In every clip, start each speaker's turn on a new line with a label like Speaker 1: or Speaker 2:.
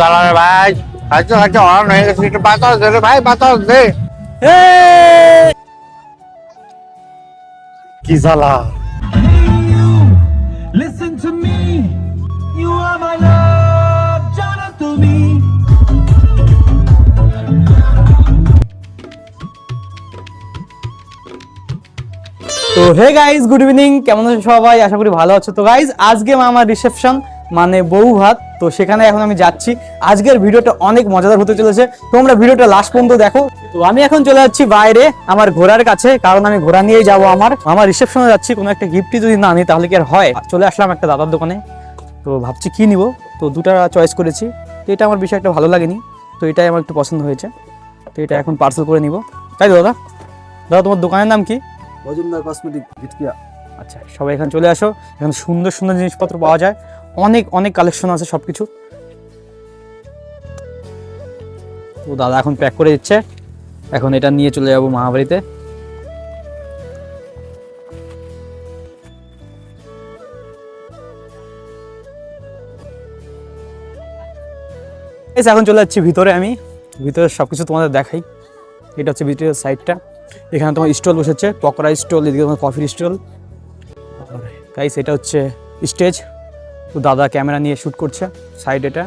Speaker 1: গালার ভাই আচ্ছা আচ্ছা অন হয়ে গেছে একটু বাতাস দে রে ভাই বাতাস দে কি জ্বালা
Speaker 2: Listen to me, you are my love, জানো তুমি।
Speaker 3: তো হে গাইজ গুড ইভিনিং, কেমন আছো সবাই? আশা করি ভালো আছো। তো গাইজ আজকে আমার রিসেপশন মানে বউ ভাত, তো সেখানে এখন আমি যাচ্ছি। আজকের ভিডিওটা অনেক মজাদার হতে চলেছে, তোমরা ভিডিওটা লাস্ট পর্যন্ত দেখো। তো আমি এখন চলে যাচ্ছি বাইরে আমার ঘোড়ার কাছে, কারণ আমি ঘোড়া নিয়েই যাবো। আমার রিসেপশনে যাচ্ছি, কোনো একটা গিফটই যদি না নিই তাহলে কি আর হয়। চলে আসলাম একটা দাদার দোকানে, তো ভাবছি কি নিব। তো দুটা চয়েস করেছি, তো এটা আমার বিষয় একটা ভালো লাগেনি, তো এটাই আমার একটু পছন্দ হয়েছে। তো এটা এখন পার্সেল করে নিব, তাই তো দাদা? দাদা তোমার দোকানের নাম কি?
Speaker 4: মজুমদার কসমেটিক ভিটকিয়া।
Speaker 3: আচ্ছা, সবাই এখানে চলে আসো, এখানে সুন্দর সুন্দর জিনিসপত্র পাওয়া যায়, অনেক অনেক কালেকশন আছে সব কিছু। তো দাদা এখন প্যাক করে দিচ্ছে, এখন এটা নিয়ে চলে যাবো মামাবাড়িতে। এখন চলে যাচ্ছি ভিতরে, আমি ভিতরে সব কিছু তোমাদের দেখাই। এটা হচ্ছে ভিতরের সাইডটা, এখানে তোমার স্টল বসেছে, পকোড়া স্টল, এদিকে তোমার কফির স্টল। গাইস এটা হচ্ছে স্টেজ, তো দাদা ক্যামেরা নিয়ে শ্যুট করছে সাইড। এটা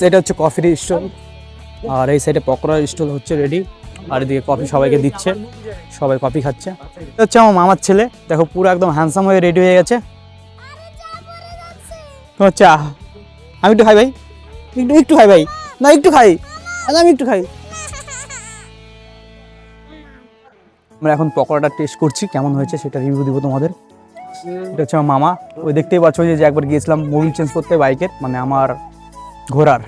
Speaker 3: এটা হচ্ছে কফির স্টল, আর এই সাইডে পকোড়ার স্টল হচ্ছে রেডি, আর এদিকে কফি সবাইকে দিচ্ছে, সবাই কফি খাচ্ছে। এটা হচ্ছে আমার মামার ছেলে, দেখো পুরো একদম হ্যান্ডসাম হয়ে রেডি হয়ে গেছে। আচ্ছা আমি একটু খাই ভাই, একটু একটু খাই ভাই, না একটু খাই, আমি একটু খাই। আমরা এখন পকোড়াটা টেস্ট করছি, কেমন হয়েছে সেটা রিভিউ দিব তোমাদের। এটা হচ্ছে আমার মামা, ওই দেখতেই পাচ্ছ যে একবার গিয়েছিলাম মোবিল চেঞ্জ করতে বাইকের, মানে আমার ঘোড়ার।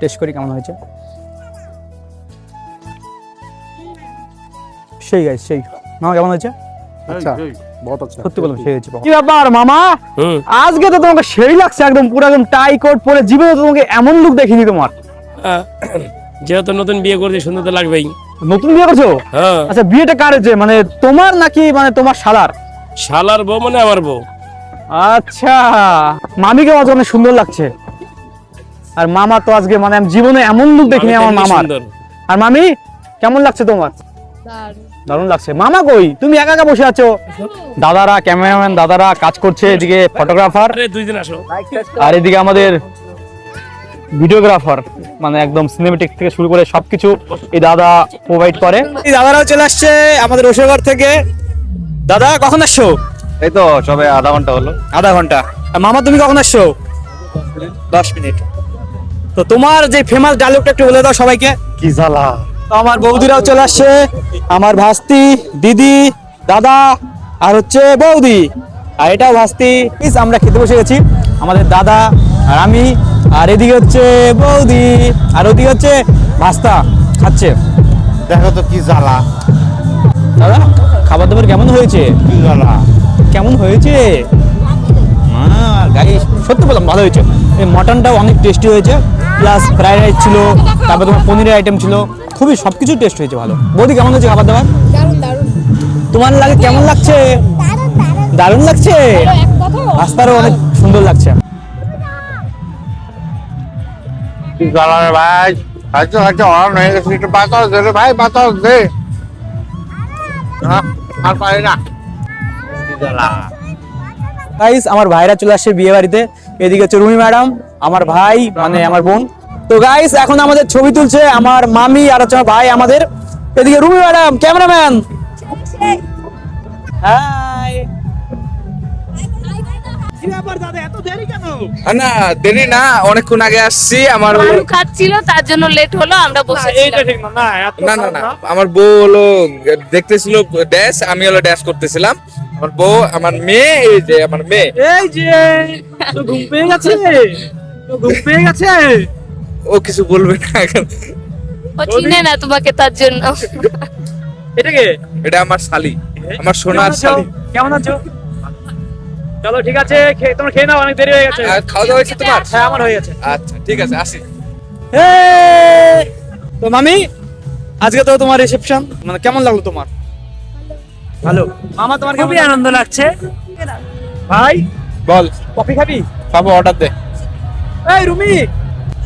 Speaker 3: টেস্ট করি কেমন হয়েছে। সেই গাইস সেই। মামা কেমন হয়েছে?
Speaker 4: আচ্ছা বহুত আচ্ছা।
Speaker 3: সত্যি বললাম সেই হয়েছে। কি ব্যাপার মামা, আজকে তো তোমাকে সেই লাগছে, একদম পুরো একদম টাই কোট পরে, জীবনে তো তোমাকে এমন লুক দেখিনি তোমার।
Speaker 5: যেহেতু নতুন বিয়ে করছি সুন্দর তো লাগবেই।
Speaker 3: নতুন বিয়ে করছো?
Speaker 5: হ্যাঁ।
Speaker 3: আচ্ছা বিয়েটা কার হয়েছে, মানে তোমার নাকি মানে তোমার শালার?
Speaker 5: শালার বউ মানে আমার বউ।
Speaker 3: আচ্ছা, মামিকে আমার অনেক সুন্দর লাগছে, আর মামা তো আজকে মানে আমি জীবনে এমন লুক দেখিনি আমার মামার।
Speaker 5: সুন্দর।
Speaker 3: আর মামি কেমন লাগছে তোমার? দারুণ লাগছে। মামা কই, তুমি একা একা বসে আছো? দাদারা ক্যামেরাম্যান, দাদারা কাজ করছে, এদিকে ফটোগ্রাফার,
Speaker 5: আরে দুই দিন আসো।
Speaker 3: আর এদিকে আমাদের ভিডিওগ্রাফার, মানে একদম সিনেমেটিক থেকে শুরু করে সবকিছু এই দাদা প্রোভাইড করে। এই দাদারাও চলে আসছে আমাদের ওষুধঘর থেকে। দাদা কখন আসছো?
Speaker 1: এই তো সবে আধা ঘন্টা হলো।
Speaker 3: আধা ঘন্টা। আর মামা তুমি কখন আসছো? 10 মিনিট। তো তোমার যে ফেমাস ডায়লগটা একটু বলে দাও সবাইকে।
Speaker 1: কি জ্বালা
Speaker 3: তো আমার বৌদিরাও চলে আসছে, আমার ভাস্তি, দিদি, দাদা, আর হচ্ছে বৌদি, আর এটাও ভাস্তি। আমরা খেতে বসে গেছি, আমাদের দাদা আর আমি, আর এদিকে হচ্ছে বৌদি, আর ওদিকে হচ্ছে ভাস্তা খাচ্ছে।
Speaker 1: দেখো তো কি জ্বালা
Speaker 3: দাদা খাবার দাবার কেমন হয়েছে?
Speaker 1: কি জ্বালা
Speaker 3: কেমন হয়েছে? গাইস সত্যি বললাম ভালো হয়েছে। এই মটনটাও অনেক টেস্টি হয়েছে, প্লাস ফ্রাইড রাইস ছিল, তারপর তোমার পনিরের আইটেম ছিল, খুবই সবকিছু টেস্ট হয়েছে ভালো। বৌদি কেমন হয়েছে খাবার দাবার?
Speaker 6: দারুণ দারুণ
Speaker 3: তোমার লাগে কেমন লাগছে? দারুণ লাগছে। রাস্তারও অনেক সুন্দর লাগছে।
Speaker 1: কি গালার ভাই আচ্ছা আচ্ছা অন হয়ে গেছে একটু বাতাস দে রে ভাই বাতাস দে আর পারি না কি জ্বালা
Speaker 3: গাইস আমার ভাইরা চলে আসছে বিয়ে বাড়িতে, এদিকে হচ্ছে রুমি ম্যাডাম, আমার ভাই মানে আমার বোন। তো গাইস এখন আমাদের ছবি তুলছে আমার মামি আর হচ্ছে আমার ভাই আমাদের। এদিকে রুমি ম্যাডাম ক্যামেরাম্যান। হাই। কি ব্যাপার দাদা, এত দেরি কেন?
Speaker 7: না দেরি না, অনেকক্ষণ আগে আসছি। আমার
Speaker 6: মারু খাচ্ছিল তার জন্য লেট হলো, আমরা বসেছিলাম।
Speaker 3: ঠিক না, না এত
Speaker 7: না না না, আমার বউ হলো দেখতেছিল ড্যাশ, আমি হলো ড্যাশ করতেছিলাম। আমার বউ, আমার মেয়ে, এই যে আমার মেয়ে।
Speaker 3: এই যে তো ঘুম পেয়ে গেছে, তো ঘুম পেয়ে গেছে।
Speaker 7: ও কিছু বলবে না এখন।
Speaker 6: ও চিনে না তোমাকে তার জন্য।
Speaker 3: এটা কে?
Speaker 7: এটা আমার শালি, আমার সোনার শালি।
Speaker 3: কেমন আছো? চলো ঠিক আছে, তোমরা খেয়ে নাও, অনেক দেরি হয়ে গেছে।
Speaker 7: আর খাওয়া দাওয়া হয়েছে তোমার?
Speaker 3: হ্যাঁ আমার হয়ে গেছে।
Speaker 7: আচ্ছা ঠিক আছে, আসি।
Speaker 3: তো মামি আজকে তো তোমার রিসেপশন, মানে কেমন লাগলো তোমার? ভালো। মামা তোমার
Speaker 5: খুবই
Speaker 3: কেমন?
Speaker 5: আনন্দ লাগছে।
Speaker 3: ভাই
Speaker 7: বল
Speaker 3: কফি খাবি?
Speaker 7: খাবো, অর্ডার দে।
Speaker 3: এই রুমি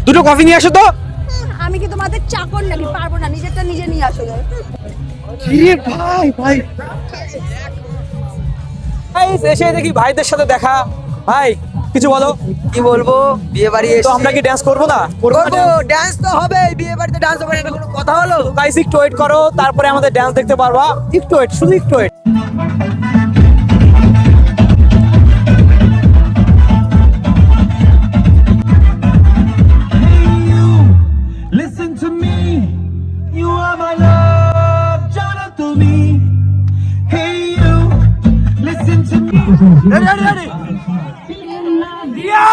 Speaker 3: দুটো কফি নিয়ে আসো তো।
Speaker 8: আমি কি তোমাদের চাকর নাকি? পারবো না, নিজেরটা নিজে নিয়ে আসো।
Speaker 3: কিরে ভাই ভাই এসে দেখি ভাইদের সাথে দেখা। ভাই কিছু বলো।
Speaker 9: কি বলবো, বিয়ে বাড়ি
Speaker 3: তো আমরা কি ডান্স করবো না?
Speaker 9: করবো, ডান্স তো হবে, বিয়ে বাড়িতে ডান্স হবে না, এটা কোনো কথা হলো?
Speaker 3: গাইস একটু ওয়েট করো, তারপরে আমাদের ডান্স দেখতে পারবা। একটু ওয়েট, শুধু একটু wait.
Speaker 2: Listen to me, you are my love, Jana to me. Hey you, listen to me.
Speaker 3: Ready? Nadia!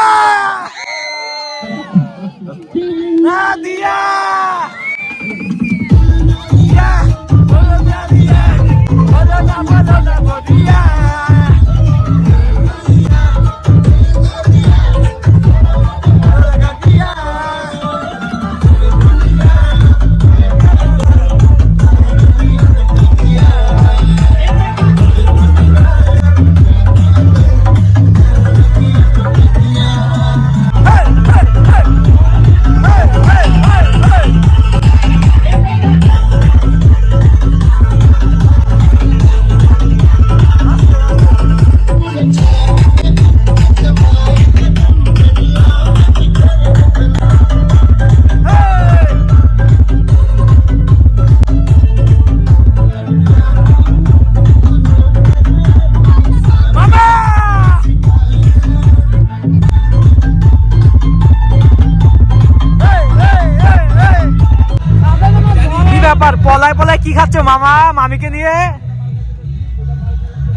Speaker 3: কি ব্যাপার, পলায় পলায় কি খাচ্ছ মামা? মামিকে নিয়ে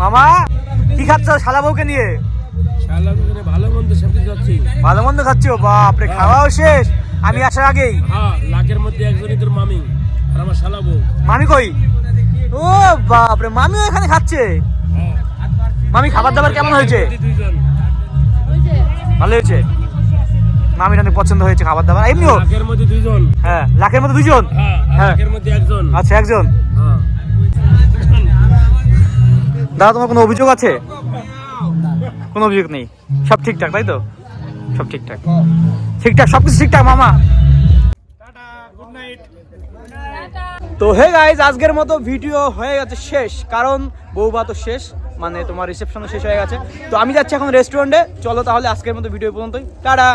Speaker 3: মামা কি খাচ্ছ শালা বউকে নিয়ে?
Speaker 5: শালা দোকানে ভালো মন্দ সবকিছু যাচ্ছি।
Speaker 3: ভালো মন্দ খাচ্ছ? বাপরে, খাওয়াও শেষ আমি আসার আগেই।
Speaker 5: হ্যাঁ, লাখের মধ্যে একজনই তোর মামি আর আমার শালা বউ।
Speaker 3: মামি কই? ও বাপরে, মামিও এখানে খাচ্ছে। মামি খাবার দাবার কেমন হয়েছে?
Speaker 5: দুইজন।
Speaker 3: ভালো হয়েছে। মামির অনেক পছন্দ হয়েছে খাবার দাবার। এমনিও
Speaker 5: লাখের মধ্যে দুইজন।
Speaker 3: হ্যাঁ, লাখের মধ্যে দুজন।
Speaker 5: হ্যাঁ, আর
Speaker 3: হ্যাঁ।
Speaker 5: লাখের মধ্যে একজন।
Speaker 3: আচ্ছা, একজন।
Speaker 5: হ্যাঁ।
Speaker 3: দাদা তোমার কোনো অভিযোগ আছে? কোনো অভিযোগ নেই, সব ঠিকঠাক তাই তো? সব ঠিকঠাক ঠিকঠাক, সবকিছু ঠিকঠাক মামা। তো হে গাইজ, আজকের মতো ভিডিও হয়ে গেছে শেষ, কারণ বউভাত তো শেষ, মানে তোমার রিসেপশনও শেষ হয়ে গেছে। তো আমি যাচ্ছি এখন রেস্টুরেন্টে। চলো তাহলে আজকের মতো ভিডিও পর্যন্তই, টাটা।